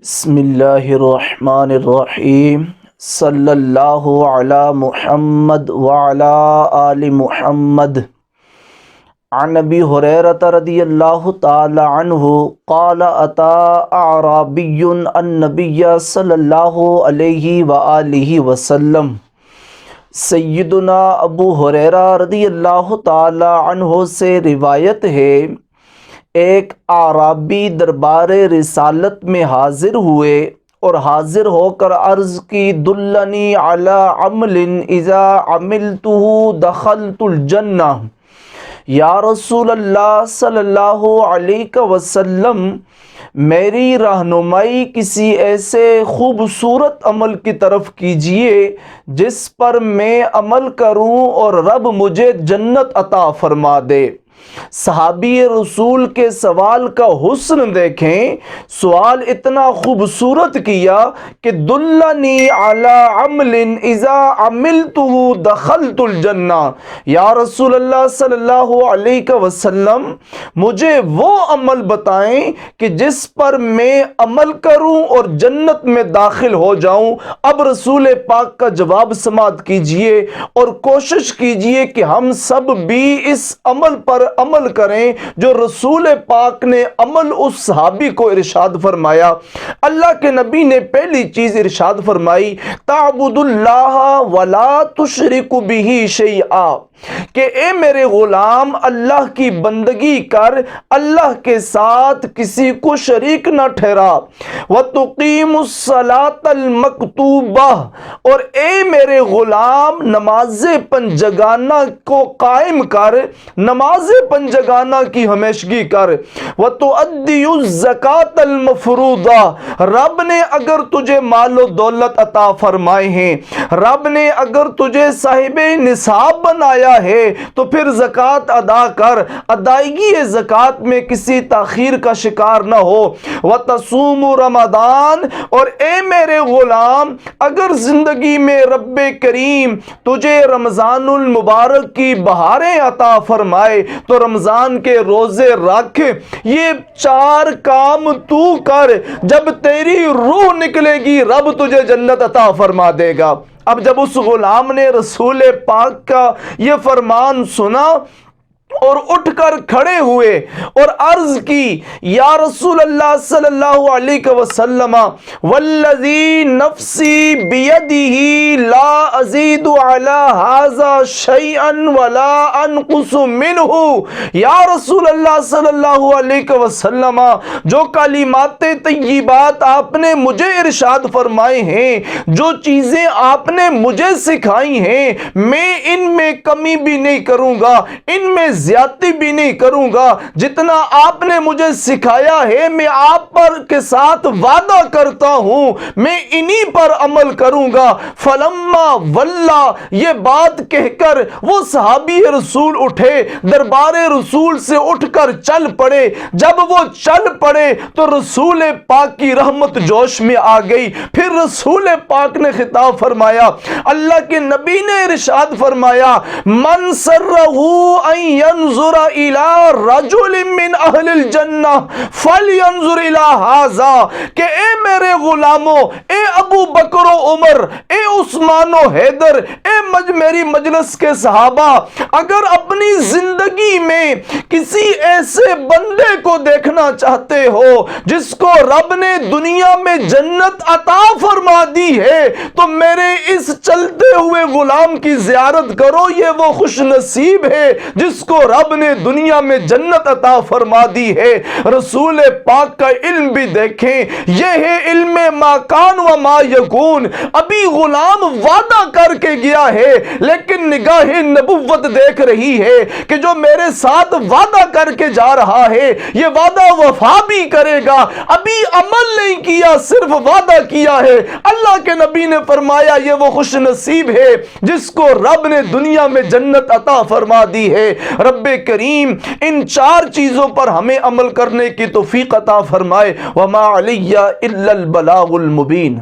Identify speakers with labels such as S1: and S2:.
S1: بسم اللہ الرحمن الرحیم صلی اللہ علی محمد وعلی آل محمد عن ابی ہریرہ رضی اللہ تعالی عنہ قال اتى اعرابی النبی صلی اللہ علیہ وآلہ وسلم۔ سیدنا ابو ہریرہ رضی اللہ تعالی عنہ سے روایت ہے، ایک اعرابی دربار رسالت میں حاضر ہوئے اور حاضر ہو کر عرض کی، دلنی علی عمل اذا عملته دخلت الجنہ۔ یا رسول اللہ صلی اللہ علیہ وسلم، میری رہنمائی کسی ایسے خوبصورت عمل کی طرف کیجئے جس پر میں عمل کروں اور رب مجھے جنت عطا فرما دے۔ صحابی رسول کے سوال کا حسن دیکھیں، سوال اتنا خوبصورت کیا کہ دلنی علی عمل اذا عملته دخلت الجنہ۔ یا رسول اللہ صلی اللہ علیہ وسلم، مجھے وہ عمل بتائیں کہ جس پر میں عمل کروں اور جنت میں داخل ہو جاؤں۔ اب رسول پاک کا جواب سماعت کیجئے اور کوشش کیجئے کہ ہم سب بھی اس عمل پر عمل کریں جو رسول پاک نے عمل اس صحابی کو ارشاد فرمایا۔ اللہ کے نبی نے پہلی چیز ارشاد فرمائی، تعبد اللہ ولا تشرک بہ شیئا، کہ اے میرے غلام اللہ کی بندگی کر، اللہ کے ساتھ کسی کو شریک نہ ٹھہرا۔ وَتُقِيمُ الصَّلَاةَ الْمَكْتُوبَةَ، اور اے میرے غلام نماز پنجگانہ کو قائم کر، نماز پنجگانہ کی ہمیشگی کر۔ وَتُؤَدِّيُ الزَّكَاةَ الْمَفْرُوضَةَ، رب نے اگر تجھے مال و دولت عطا فرمائے ہیں، رب نے اگر تجھے صاحب نصاب بنایا ہے تو پھر زکوٰۃ ادا کر، ادائیگی زکوٰۃ میں کسی تاخیر کا شکار نہ ہو۔ وَتَصُومُ رمضان، اور اے میرے غلام اگر زندگی میں رب کریم تجھے رمضان المبارک کی بہاریں عطا فرمائے تو رمضان کے روزے رکھ۔ یہ چار کام تو کر، جب تیری روح نکلے گی رب تجھے جنت عطا فرما دے گا۔ اب جب اس غلام نے رسول پاک کا یہ فرمان سنا اور اٹھ کر کھڑے ہوئے اور عرض کی، یا رسول اللہ صلی اللہ علیہ وسلم، والذی نفسی بیدہ لا ازید علی ھذا شیئا ولا انقص منہ۔ یا رسول اللہ صلی اللہ علیہ وسلم، جو کلمات طیبات آپ نے مجھے ارشاد فرمائے ہیں، جو چیزیں آپ نے مجھے سکھائی ہیں، میں ان میں کمی بھی نہیں کروں گا، ان میں زیادتی بھی نہیں کروں گا۔ جتنا آپ نے مجھے سکھایا ہے میں آپ پر کے ساتھ وعدہ کرتا ہوں میں انہی پر عمل کروں گا۔ فلما ولا، یہ بات کہہ کر وہ صحابی رسول اٹھے، دربار رسول سے اٹھ کر چل پڑے۔ جب وہ چل پڑے تو رسول پاک کی رحمت جوش میں آ گئی۔ پھر رسول پاک نے خطاب فرمایا، اللہ کے نبی نے ارشاد فرمایا، من سرہ ان ينظر الى رجل من اہل الجنہ فلینظر الى ھذا، کہ اے میرے غلاموں، اے ابو بکر و عمر، اے عثمان و حیدر، اے میری مجلس کے صحابہ، اگر اپنی زندگی میں کسی ایسے بندے کو دیکھنا چاہتے ہو جس کو رب نے دنیا میں جنت عطا فرما دی ہے تو میرے اس چلتے ہوئے غلام کی زیارت کرو، یہ وہ خوش نصیب ہے جس کو رب نے دنیا میں جنت عطا فرما دی ہے۔ رسول پاک کا علم بھی دیکھیں، یہ ہے علم ما کان و ما یکون۔ ابھی غلام وعدہ کر کے گیا ہے لیکن نگاہ نبوت دیکھ رہی ہے کہ جو میرے ساتھ وعدہ کر کے جا رہا ہے یہ وعدہ وفا بھی کرے گا۔ ابھی عمل نہیں کیا، صرف وعدہ کیا ہے۔ اللہ کے نبی نے فرمایا یہ وہ خوش نصیب ہے جس کو رب نے دنیا میں جنت عطا فرما دی ہے۔ رب کریم ان چار چیزوں پر ہمیں عمل کرنے کی توفیق عطا فرمائے۔ وما علی الا البلاغ المبین۔